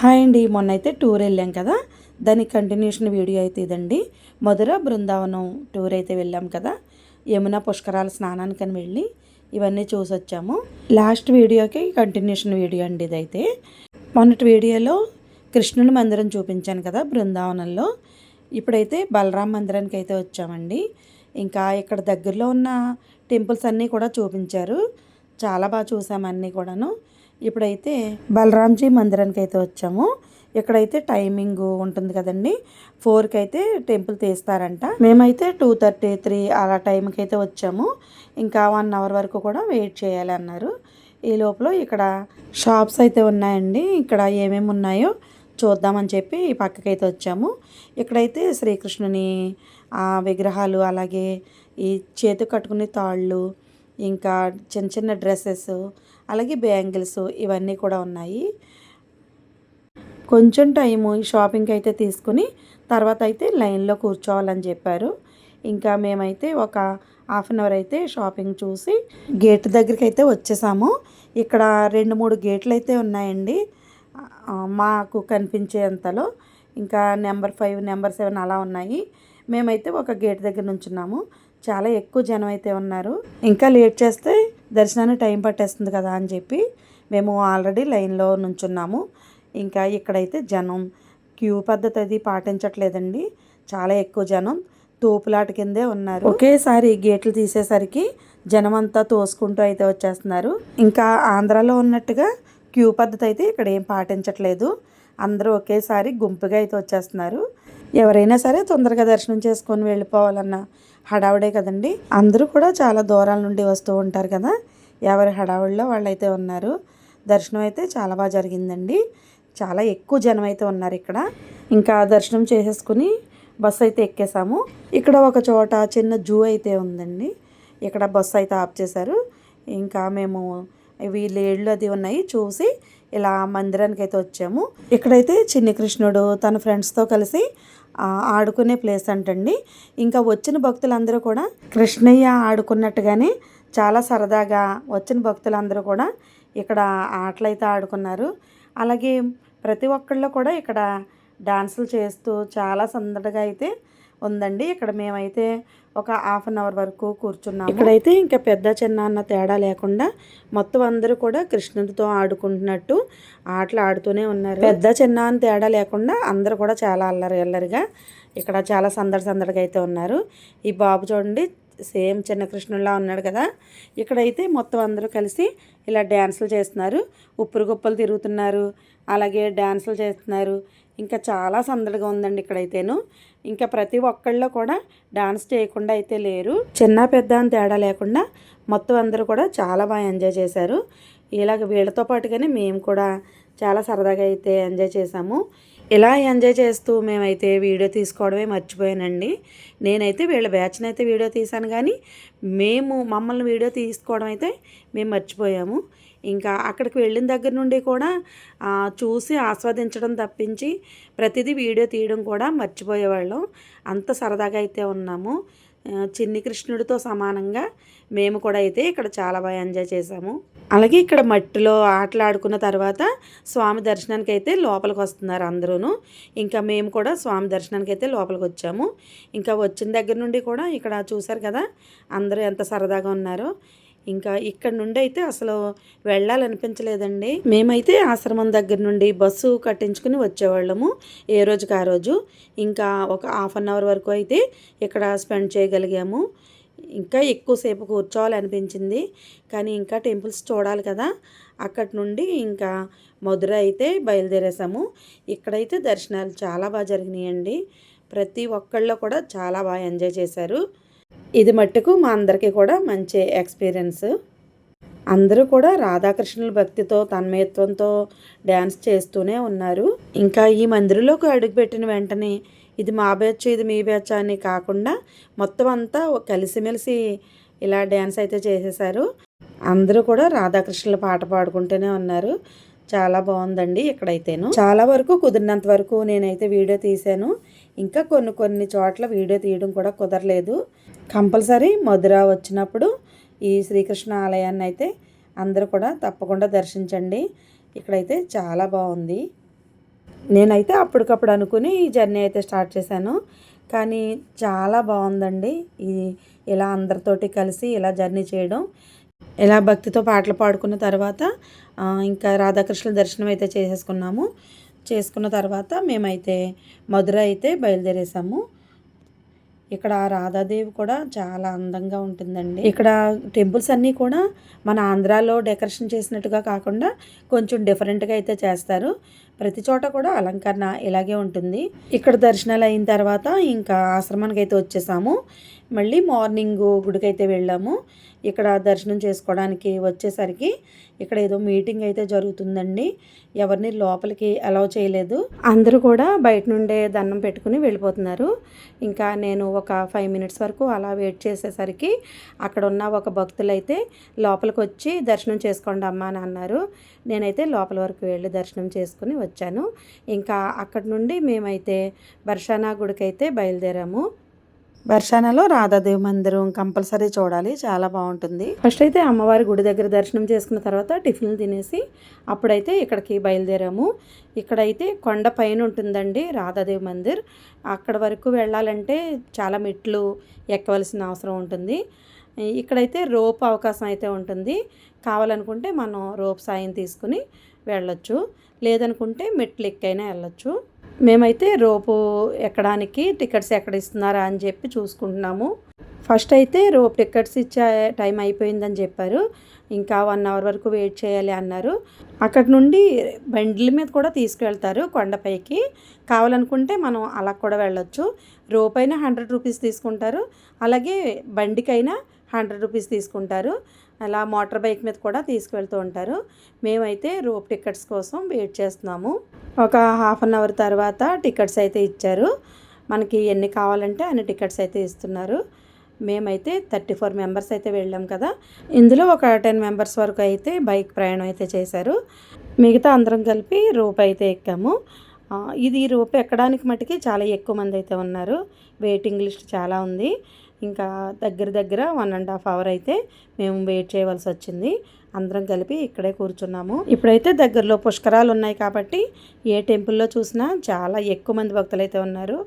Hi అండి, మొన్న అయితే టూర్ వెళ్ళాం కదా, దాని కంటిన్యూషన్ వీడియో అయితే ఇదండి. మధుర బృందావనం టూర్ అయితే వెళ్ళాం కదా, యమునా పుష్కరాల స్నానానికని వెళ్ళి ఇవన్నీ చూసి వచ్చాము. లాస్ట్ వీడియోకి కంటిన్యూషన్ వీడియో అండి ఇదైతే. మొన్నటి వీడియోలో కృష్ణుని మందిరం చూపించాను కదా బృందావనంలో. ఇప్పుడైతే బలరాం మందిరానికి అయితే వచ్చామండి. ఇంకా ఇక్కడ దగ్గరలో ఉన్న టెంపుల్స్ అన్నీ కూడా చూపించారు. చాలా బాగా చూసాము అన్నీ కూడాను. ఇప్పుడైతే బలరాంజీ మందిరానికి అయితే వచ్చాము. ఇక్కడైతే టైమింగ్ ఉంటుంది కదండి, 4కి అయితే టెంపుల్ తీస్తారంట. మేమైతే 2:33 అలా టైంకి అయితే వచ్చాము. ఇంకా 1 అవర్ వరకు కూడా వెయిట్ చేయాలి అన్నారు. ఈ లోపల ఇక్కడ షాప్స్ అయితే ఉన్నాయండి. ఇక్కడ ఏమేమి ఉన్నాయో చూద్దామని చెప్పి ఈ పక్కకైతే వచ్చాము. ఇక్కడైతే శ్రీకృష్ణుని విగ్రహాలు, అలాగే ఈ చేతికి కట్టుకునే తాళ్ళు, ఇంకా చిన్న చిన్న డ్రెస్సెస్, అలాగే బ్యాంగిల్స్ ఇవన్నీ కూడా ఉన్నాయి. కొంచెం టైము ఈ షాపింగ్కి అయితే తీసుకుని తర్వాత అయితే లైన్లో కూర్చోవాలని చెప్పారు. ఇంకా మేమైతే ఒక హాఫ్ అన్ అవర్ అయితే షాపింగ్ చూసి గేట్ దగ్గరికి అయితే వచ్చేసాము. ఇక్కడ 2-3 గేట్లు అయితే ఉన్నాయండి మాకు కనిపించేంతలో. ఇంకా నెంబర్ 5, నెంబర్ 7 అలా ఉన్నాయి. మేమైతే ఒక గేట్ దగ్గర నుంచున్నాము. చాలా ఎక్కువ జనం అయితే ఉన్నారు. ఇంకా లేట్ చేస్తే దర్శనానికి టైం పట్టేస్తుంది కదా అని చెప్పి మేము ఆల్రెడీ లైన్లో నుంచున్నాము. ఇంకా ఇక్కడైతే జనం క్యూ పద్ధతి అది పాటించట్లేదండి. చాలా ఎక్కువ జనం తోపులాట కిందే ఉన్నారు. ఒకేసారి గేట్లు తీసేసరికి జనం అంతా తోసుకుంటూ అయితే వచ్చేస్తున్నారు. ఇంకా ఆంధ్రాలో ఉన్నట్టుగా క్యూ పద్ధతి అయితే ఇక్కడ ఏం పాటించట్లేదు. అందరూ ఒకేసారి గుంపుగా అయితే వచ్చేస్తున్నారు. ఎవరైనా సరే తొందరగా దర్శనం చేసుకొని వెళ్ళిపోవాలన్న హడావుడే కదండి. అందరూ కూడా చాలా దూరాల నుండి వస్తూ ఉంటారు కదా, ఎవరి హడావుడిలో వాళ్ళైతే ఉన్నారు. దర్శనం అయితే చాలా బాగా జరిగిందండి. చాలా ఎక్కువ జనం అయితే ఉన్నారు ఇక్కడ. ఇంకా దర్శనం చేసేసుకుని బస్సు అయితే ఎక్కేసాము. ఇక్కడ ఒక చోట చిన్న జూ అయితే ఉందండి. ఇక్కడ బస్సు అయితే ఆఫ్ చేశారు. ఇంకా మేము లేళ్ళు అది ఉన్నాయి చూసి ఇలా మందిరానికి అయితే వచ్చాము. ఇక్కడైతే చిన్ని కృష్ణుడు తన ఫ్రెండ్స్తో కలిసి ఆడుకునే ప్లేస్ అంటండి. ఇంకా వచ్చిన భక్తులందరూ కూడా కృష్ణయ్య ఆడుకున్నట్టుగానే చాలా సరదాగా వచ్చిన భక్తులందరూ కూడా ఇక్కడ ఆటలైతే ఆడుకున్నారు. అలాగే ప్రతి ఒక్కళ్ళు కూడా ఇక్కడ డాన్సులు చేస్తూ చాలా సందడిగా అయితే ఉందండి. ఇక్కడ మేమైతే ఒక హాఫ్ అన్ అవర్ వరకు కూర్చున్నాము. ఇక్కడైతే ఇంకా పెద్ద చిన్న అన్న తేడా లేకుండా మొత్తం అందరూ కూడా కృష్ణుడితో ఆడుకుంటున్నట్టు ఆటలు ఆడుతూనే ఉన్నారు. పెద్ద చిన్న అని తేడా లేకుండా అందరూ కూడా చాలా అల్లరిగా ఇక్కడ చాలా సందడిగా అయితే ఉన్నారు. ఈ బాబు చూడండి, సేమ్ చిన్న కృష్ణుడిలా ఉన్నాడు కదా. ఇక్కడైతే మొత్తం అందరూ కలిసి ఇలా డ్యాన్సులు చేస్తున్నారు. ఉప్పురు గుప్పలు తిరుగుతున్నారు, అలాగే డ్యాన్సులు చేస్తున్నారు. ఇంకా చాలా సందడిగా ఉందండి ఇక్కడైతేను. ఇంకా ప్రతి ఒక్కళ్ళు కూడా డాన్స్ చేయకుండా అయితే లేరు. చిన్న పెద్ద అని తేడా లేకుండా మొత్తం అందరూ కూడా చాలా బాగా ఎంజాయ్ చేశారు. ఇలాగ వీళ్ళతో పాటుగానే మేము కూడా చాలా సరదాగా అయితే ఎంజాయ్ చేసాము. ఇలా ఎంజాయ్ చేస్తూ మేమైతే వీడియో తీసుకోవడమే మర్చిపోయానండి. నేనైతే వీళ్ళ బ్యాచ్ని అయితే వీడియో తీశాను, కానీ మమ్మల్ని వీడియో తీసుకోవడం అయితే మేము మర్చిపోయాము. ఇంకా అక్కడికి వెళ్ళిన దగ్గర నుండి కూడా చూసి ఆస్వాదించడం తప్పించి ప్రతిదీ వీడియో తీయడం కూడా మర్చిపోయేవాళ్ళం. అంత సరదాగా అయితే ఉన్నాము. చిన్ని కృష్ణుడితో సమానంగా మేము కూడా అయితే ఇక్కడ చాలా బాగా ఎంజాయ్ చేసాము. అలాగే ఇక్కడ మట్టిలో ఆటలు ఆడుకున్న తర్వాత స్వామి దర్శనానికి అయితే లోపలికి వస్తున్నారు అందరూ. ఇంకా మేము కూడా స్వామి దర్శనానికి అయితే లోపలికి వచ్చాము. ఇంకా వచ్చిన దగ్గర నుండి కూడా ఇక్కడ చూసారు కదా అందరూ ఎంత సరదాగా ఉన్నారో. ఇంకా ఇక్కడ నుండి అయితే అసలు వెళ్ళాలనిపించలేదండి. మేమైతే ఆశ్రమం దగ్గర నుండి బస్సు కట్టించుకుని వచ్చేవాళ్ళము ఏ రోజుకి ఆ రోజు. ఇంకా ఒక హాఫ్ అన్ అవర్ వరకు అయితే ఇక్కడ స్పెండ్ చేయగలిగాము. ఇంకా ఎక్కువసేపు కూర్చోవాలనిపించింది, కానీ ఇంకా టెంపుల్స్ చూడాలి కదా. అక్కడి నుండి ఇంకా మధుర అయితే బయలుదేరేసాము. ఇక్కడైతే దర్శనాలు చాలా బాగా జరిగినాయండి. ప్రతి ఒక్కళ్ళు కూడా చాలా బాగా ఎంజాయ్ చేశారు. ఇది మట్టుకు మా అందరికీ కూడా మంచి ఎక్స్పీరియన్స్. అందరూ కూడా రాధాకృష్ణుల భక్తితో తన్మయత్వంతో డ్యాన్స్ చేస్తూనే ఉన్నారు. ఇంకా ఈ మందిరంలోకి అడుగుపెట్టిన వెంటనే ఇది మా బ్యాచ్, ఇది మీ బ్యాచ్ అని కాకుండా మొత్తం అంతా కలిసిమెలిసి ఇలా డ్యాన్స్ అయితే చేసేసారు. అందరూ కూడా రాధాకృష్ణుల పాట పాడుకుంటూనే ఉన్నారు. చాలా బాగుందండి. ఇక్కడైతేను చాలా వరకు కుదిరినంత వరకు నేనైతే వీడియో తీశాను. ఇంకా కొన్ని చోట్ల వీడియో తీయడం కూడా కుదరలేదు. కంపల్సరీ మధుర వచ్చినప్పుడు ఈ శ్రీకృష్ణ ఆలయాన్ని అయితే అందరూ కూడా తప్పకుండా దర్శించండి. ఇక్కడైతే చాలా బాగుంది. నేనైతే అప్పటికప్పుడు అనుకుని ఈ జర్నీ అయితే స్టార్ట్ చేశాను. కానీ చాలా బాగుందండి. ఈ ఇలా అందరితోటి కలిసి ఇలా జర్నీ చేయడం. ఇలా భక్తితో పాటలు పాడుకున్న తర్వాత ఇంకా రాధాకృష్ణుల దర్శనం అయితే చేసేసుకున్నాము. చేసుకున్న తర్వాత మేమైతే మధుర అయితే బయలుదేరేసాము. ఇక్కడ రాధాదేవి కూడా చాలా అందంగా ఉంటుందండి. ఇక్కడ టెంపుల్స్ అన్నీ కూడా మన ఆంధ్రాలో డెకరేషన్ చేసినట్టుగా కాకుండా కొంచెం డిఫరెంట్గా అయితే చేస్తారు. ప్రతి చోట కూడా అలంకరణ ఇలాగే ఉంటుంది. ఇక్కడ దర్శనాలు అయిన తర్వాత ఇంకా ఆశ్రమానికి అయితే వచ్చేసాము. మళ్ళీ మార్నింగ్ గుడికి అయితే వెళ్ళాము. ఇక్కడ దర్శనం చేసుకోవడానికి వచ్చేసరికి ఇక్కడ ఏదో మీటింగ్ అయితే జరుగుతుందండి. ఎవరిని లోపలికి అలౌ చేయలేదు. అందరూ కూడా బయట నుండే దండం పెట్టుకుని వెళ్ళిపోతున్నారు. ఇంకా నేను ఒక 5 మినిట్స్ వరకు అలా వెయిట్ చేసేసరికి అక్కడ ఉన్న ఒక భక్తులైతే లోపలికి వచ్చి దర్శనం చేసుకోండి అమ్మా అని అన్నారు. నేనైతే లోపల వరకు వెళ్ళి దర్శనం చేసుకుని వచ్చాను. ఇంకా అక్కడి నుండి మేమైతే బర్షానా గుడికి అయితే బయలుదేరాము. బర్షానాలో రాధాదేవి మందిరం కంపల్సరీ చూడాలి, చాలా బాగుంటుంది. ఫస్ట్ అయితే అమ్మవారి గుడి దగ్గర దర్శనం చేసుకున్న తర్వాత టిఫిన్లు తినేసి అప్పుడైతే ఇక్కడికి బయలుదేరాము. ఇక్కడైతే కొండ పైన ఉంటుందండి రాధాదేవి మందిర్. అక్కడ వరకు వెళ్ళాలంటే చాలా మెట్లు ఎక్కవలసిన అవసరం ఉంటుంది. ఇక్కడైతే రోప్ అవకాశం అయితే ఉంటుంది. కావాలనుకుంటే మనం రోప్ సాయం తీసుకుని వెళ్ళొచ్చు, లేదనుకుంటే మెట్లు ఎక్కైనా వెళ్ళొచ్చు. మేమైతే రోపు ఎక్కడానికి టికెట్స్ ఎక్కడ ఇస్తున్నారా అని చెప్పి చూసుకుంటున్నాము. ఫస్ట్ అయితే రోప్ టికెట్స్ ఇచ్చే టైం అయిపోయిందని చెప్పారు. ఇంకా 1 అవర్ వరకు వెయిట్ చేయాలి అన్నారు. అక్కడ నుండి బండ్ల మీద కూడా తీసుకువెళ్తారు కొండపైకి. కావాలనుకుంటే మనం అలా కూడా వెళ్ళొచ్చు. రోప్ అయినా 100 రూపీస్ తీసుకుంటారు, అలాగే బండికైనా 100 రూపీస్ తీసుకుంటారు. అలా మోటార్ బైక్ మీద కూడా తీసుకువెళ్తూ ఉంటారు. మేమైతే రోప్ టికెట్స్ కోసం వెయిట్ చేస్తున్నాము. ఒక 1/2 అవర్ తర్వాత టికెట్స్ అయితే ఇచ్చారు. మనకి ఎన్ని కావాలంటే అన్ని టికెట్స్ అయితే ఇస్తున్నారు. మేమైతే 34 మెంబర్స్ అయితే వెళ్ళాం కదా. ఇందులో ఒక 10 మెంబర్స్ వరకు అయితే బైక్ ప్రయాణం అయితే చేశారు. మిగతా అందరం కలిపి రోప్ అయితే ఎక్కాము. ఇది రోప్ ఎక్కడానికి మటుకి చాలా ఎక్కువ మంది అయితే ఉన్నారు. వెయిటింగ్ లిస్ట్ చాలా ఉంది. ఇంకా దగ్గర 1.5 అవర్ అయితే మేము వెయిట్ చేయవలసి వచ్చింది. అందరం కలిపి ఇక్కడే కూర్చున్నాము. ఇప్పుడైతే దగ్గరలో పుష్కరాలు ఉన్నాయి కాబట్టి ఏ టెంపుల్లో చూసినా చాలా ఎక్కువ మంది భక్తులు అయితే ఉన్నారు.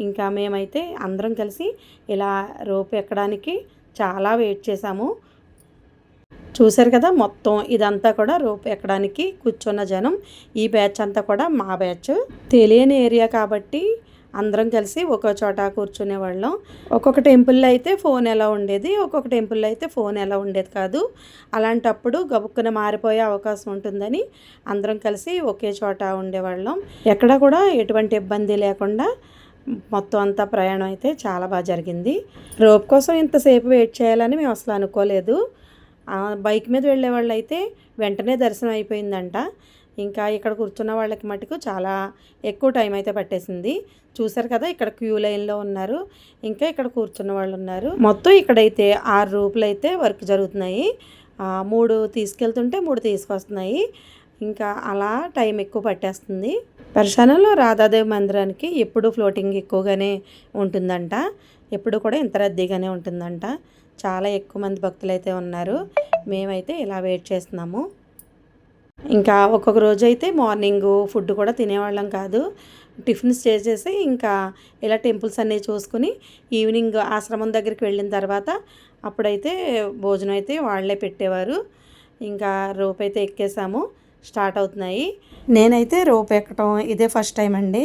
ఇంకా మేమైతే అందరం కలిసి ఇలా రోప్ ఎక్కడానికి చాలా వెయిట్ చేసాము. చూశారు కదా, మొత్తం ఇదంతా కూడా రోప్ ఎక్కడానికి కూర్చున్న జనం. ఈ బ్యాచ్ అంతా కూడా మా బ్యాచ్. తెలియని ఏరియా కాబట్టి అందరం కలిసి ఒక్కో చోట కూర్చునే వాళ్ళం. ఒక్కొక్క టెంపుల్లో అయితే ఫోన్ ఎలా ఉండేది, ఒక్కొక్క టెంపుల్లో అయితే ఫోన్ ఎలా ఉండేది కాదు. అలాంటప్పుడు గబుక్కున మారిపోయే అవకాశం ఉంటుందని అందరం కలిసి ఒకే చోట ఉండేవాళ్ళం. ఎక్కడ కూడా ఎటువంటి ఇబ్బంది లేకుండా మొత్తం అంతా ప్రయాణం అయితే చాలా బాగా జరిగింది. రోప్ కోసం ఇంతసేపు వెయిట్ చేయాలని మేము అసలు అనుకోలేదు. బైక్ మీద వెళ్ళే వాళ్ళు అయితే వెంటనే దర్శనం అయిపోయిందంట. ఇంకా ఇక్కడ కూర్చున్న వాళ్ళకి మటుకు చాలా ఎక్కువ టైం అయితే పట్టేసింది. చూసారు కదా, ఇక్కడ క్యూ లైన్లో ఉన్నారు, ఇంకా ఇక్కడ కూర్చున్న వాళ్ళు ఉన్నారు. మొత్తం ఇక్కడైతే 6 రూపులు అయితే వర్క్ జరుగుతున్నాయి. 3 తీసుకెళ్తుంటే 3 తీసుకొస్తున్నాయి. ఇంకా అలా టైం ఎక్కువ పట్టేస్తుంది. బర్షానాలో రాధాదేవి మందిరానికి ఎప్పుడు ఫ్లోటింగ్ ఎక్కువగానే ఉంటుందంట. ఎప్పుడు కూడా ఇంత రద్దీగానే ఉంటుందంట. చాలా ఎక్కువ మంది భక్తులు అయితే ఉన్నారు. మేమైతే ఇలా వెయిట్ చేస్తున్నాము. ఇంకా ఒక్కొక్క రోజు అయితే మార్నింగ్ ఫుడ్ కూడా తినేవాళ్ళం కాదు. టిఫిన్స్ చేసేసి ఇంకా ఇలా టెంపుల్స్ అన్నీ చూసుకుని ఈవినింగ్ ఆశ్రమం దగ్గరికి వెళ్ళిన తర్వాత అప్పుడైతే భోజనం అయితే వాళ్ళే పెట్టేవారు. ఇంకా రోప్ అయితే ఎక్కేసాము. స్టార్ట్ అవుతున్నాయి. నేనైతే రోప్ ఎక్కడం ఇదే ఫస్ట్ టైం అండి.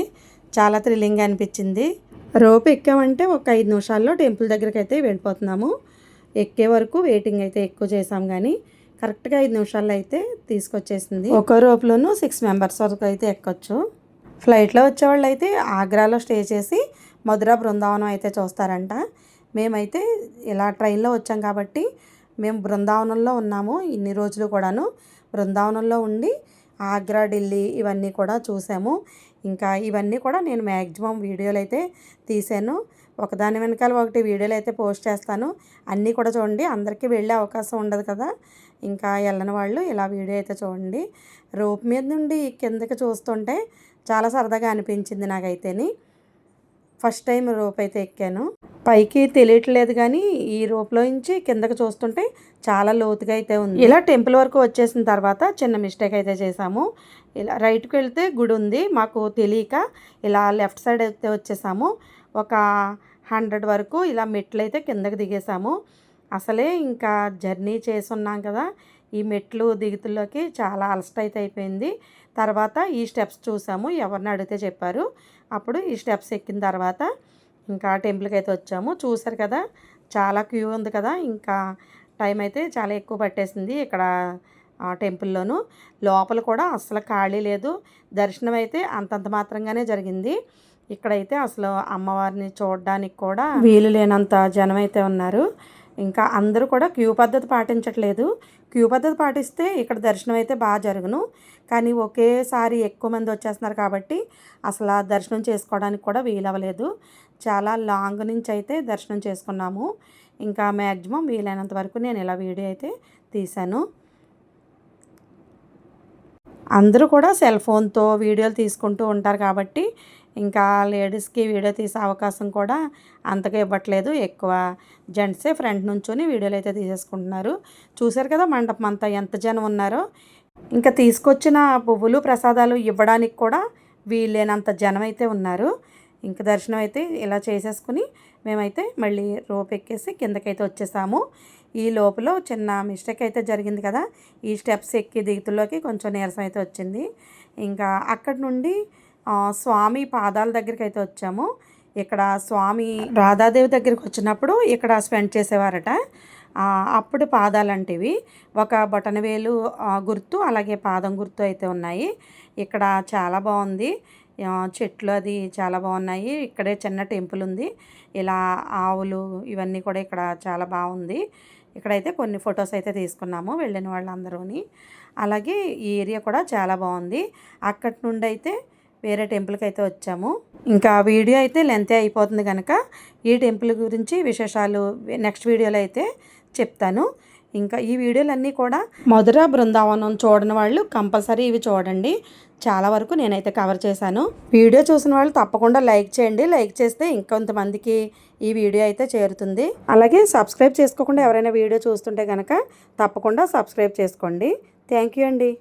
చాలా థ్రిల్లింగ్గా అనిపించింది. రోప్ ఎక్కామంటే ఒక 5 నిమిషాల్లో టెంపుల్ దగ్గరికి అయితే వెళ్ళిపోతున్నాము. ఎక్కే వరకు వెయిటింగ్ అయితే ఎక్కువ చేసాం, కానీ కరెక్ట్గా 5 నిమిషాల్లో అయితే తీసుకొచ్చేసింది. ఒక్కో రోప్లోనూ 6 మెంబర్స్ వరకు అయితే ఎక్కొచ్చు. ఫ్లైట్లో వచ్చేవాళ్ళు అయితే ఆగ్రాలో స్టే చేసి మధుర బృందావనం అయితే చూస్తారంట. మేమైతే ఇలా ట్రైన్లో వచ్చాం కాబట్టి మేము బృందావనంలో ఉన్నాము. ఇన్ని రోజులు కూడాను బృందావనంలో ఉండి ఆగ్రా, ఢిల్లీ ఇవన్నీ కూడా చూసాము. ఇంకా ఇవన్నీ కూడా నేను మ్యాక్సిమం వీడియోలు అయితే తీసాను. ఒకదాని వెనకాల ఒకటి వీడియోలు అయితే పోస్ట్ చేస్తాను. అన్నీ కూడా చూడండి. అందరికీ వెళ్ళే అవకాశం ఉండదు కదా, ఇంకా వెళ్ళని వాళ్ళు ఇలా వీడియో అయితే చూడండి. రోప్ మీద నుండి కిందకి చూస్తుంటే చాలా సరదాగా అనిపించింది నాకైతేని. ఫస్ట్ టైం రోప్ అయితే ఎక్కాను. పైకి తెలియట్లేదు కానీ ఈ రోప్లో నుంచి కిందకి చూస్తుంటే చాలా లోతుగా అయితే ఉంది. ఇలా టెంపుల్ వరకు వచ్చేసిన తర్వాత చిన్న మిస్టేక్ అయితే చేసాము. ఇలా రైట్కి వెళ్తే గుడి ఉంది, మాకు తెలియక ఇలా లెఫ్ట్ సైడ్ అయితే వచ్చేసాము. ఒక 100 వరకు ఇలా మెట్లు అయితే కిందకి దిగేసాము. అసలే ఇంకా జర్నీ చేసున్నాం కదా, ఈ మెట్లు దిగుతుల్లోకి చాలా అలసట అయితే అయిపోయింది. తర్వాత ఈ స్టెప్స్ చూసాము, ఎవరిని అడిగితే చెప్పారు. అప్పుడు ఈ స్టెప్స్ ఎక్కిన తర్వాత ఇంకా టెంపుల్కి అయితే వచ్చాము. చూసారు కదా చాలా క్యూ ఉంది కదా, ఇంకా టైం అయితే చాలా ఎక్కువ పట్టేసింది ఇక్కడ టెంపుల్లోను. లోపల కూడా అసలు ఖాళీ లేదు, దర్శనం అయితే అంతంత మాత్రంగానే జరిగింది. ఇక్కడైతే అసలు అమ్మవారిని చూడడానికి కూడా వీలు లేనంత జనం అయితే ఉన్నారు. ఇంకా అందరూ కూడా క్యూ పద్ధతి పాటించట్లేదు. క్యూ పద్ధతి పాటిస్తే ఇక్కడ దర్శనం అయితే బాగా జరుగును, కానీ ఒకేసారి ఎక్కువ మంది వచ్చేస్తున్నారు కాబట్టి అసలు దర్శనం చేసుకోవడానికి కూడా వీలవ్వలేదు. చాలా లాంగ్ నుంచి అయితే దర్శనం చేసుకున్నాము. ఇంకా మ్యాక్సిమం వీలైనంత వరకు నేను ఇలా వీడియో అయితే తీశాను. అందరూ కూడా సెల్ ఫోన్తో వీడియోలు తీసుకుంటూ ఉంటారు కాబట్టి ఇంకా లేడీస్కి వీడియో తీసే అవకాశం కూడా అంతగా ఇవ్వట్లేదు. ఎక్కువ జెంట్సే ఫ్రంట్ నుంచొని వీడియోలు అయితే తీసేసుకుంటున్నారు. చూశారు కదా మండపం అంతా ఎంత జనం ఉన్నారో. ఇంకా తీసుకొచ్చిన పువ్వులు ప్రసాదాలు ఇవ్వడానికి కూడా వీలైనంత జనం అయితే ఉన్నారు. ఇంకా దర్శనం అయితే ఇలా చేసేసుకుని మేమైతే మళ్ళీ రోప్ ఎక్కేసి కిందకైతే వచ్చేసాము. ఈ లోపల చిన్న మిస్టేక్ అయితే జరిగింది కదా, ఈ స్టెప్స్ ఎక్కి దిగుతుల్లోకి కొంచెం నీరసం అయితే వచ్చింది. ఇంకా అక్కడి నుండి స్వామి పాదాల దగ్గరికి అయితే వచ్చాము. ఇక్కడ స్వామి రాధాదేవి దగ్గరికి వచ్చినప్పుడు ఇక్కడ స్పెండ్ చేసేవారట. అప్పుడు పాదాలంటివి ఒక బొటనవేలు గుర్తు, అలాగే పాదం గుర్తు అయితే ఉన్నాయి. ఇక్కడ చాలా బాగుంది, చెట్లు అది చాలా బాగున్నాయి. ఇక్కడే చిన్న టెంపుల్ ఉంది, ఇలా ఆవులు ఇవన్నీ కూడా ఇక్కడ చాలా బాగుంది. ఇక్కడైతే కొన్ని ఫొటోస్ అయితే తీసుకున్నాము వెళ్ళిన వాళ్ళందరూని. అలాగే ఈ ఏరియా కూడా చాలా బాగుంది. అక్కడి నుండి అయితే వేరే టెంపుల్కి అయితే వచ్చాము. ఇంకా వీడియో అయితే లెంత్ అయిపోతుంది కనుక ఈ టెంపుల్ గురించి విశేషాలు నెక్స్ట్ వీడియోలో అయితే చెప్తాను. ఇంకా ఈ వీడియోలన్నీ కూడా మధుర బృందావనం చూడని వాళ్ళు కంపల్సరీ ఇవి చూడండి. చాలా వరకు నేనైతే కవర్ చేశాను. వీడియో చూసిన వాళ్ళు తప్పకుండా లైక్ చేయండి. లైక్ చేస్తే ఇంకొంతమందికి ఈ వీడియో అయితే చేరుతుంది. అలాగే సబ్స్క్రైబ్ చేసుకోకుండా ఎవరైనా వీడియో చూస్తుంటే కనుక తప్పకుండా సబ్స్క్రైబ్ చేసుకోండి. థ్యాంక్ యూ అండి.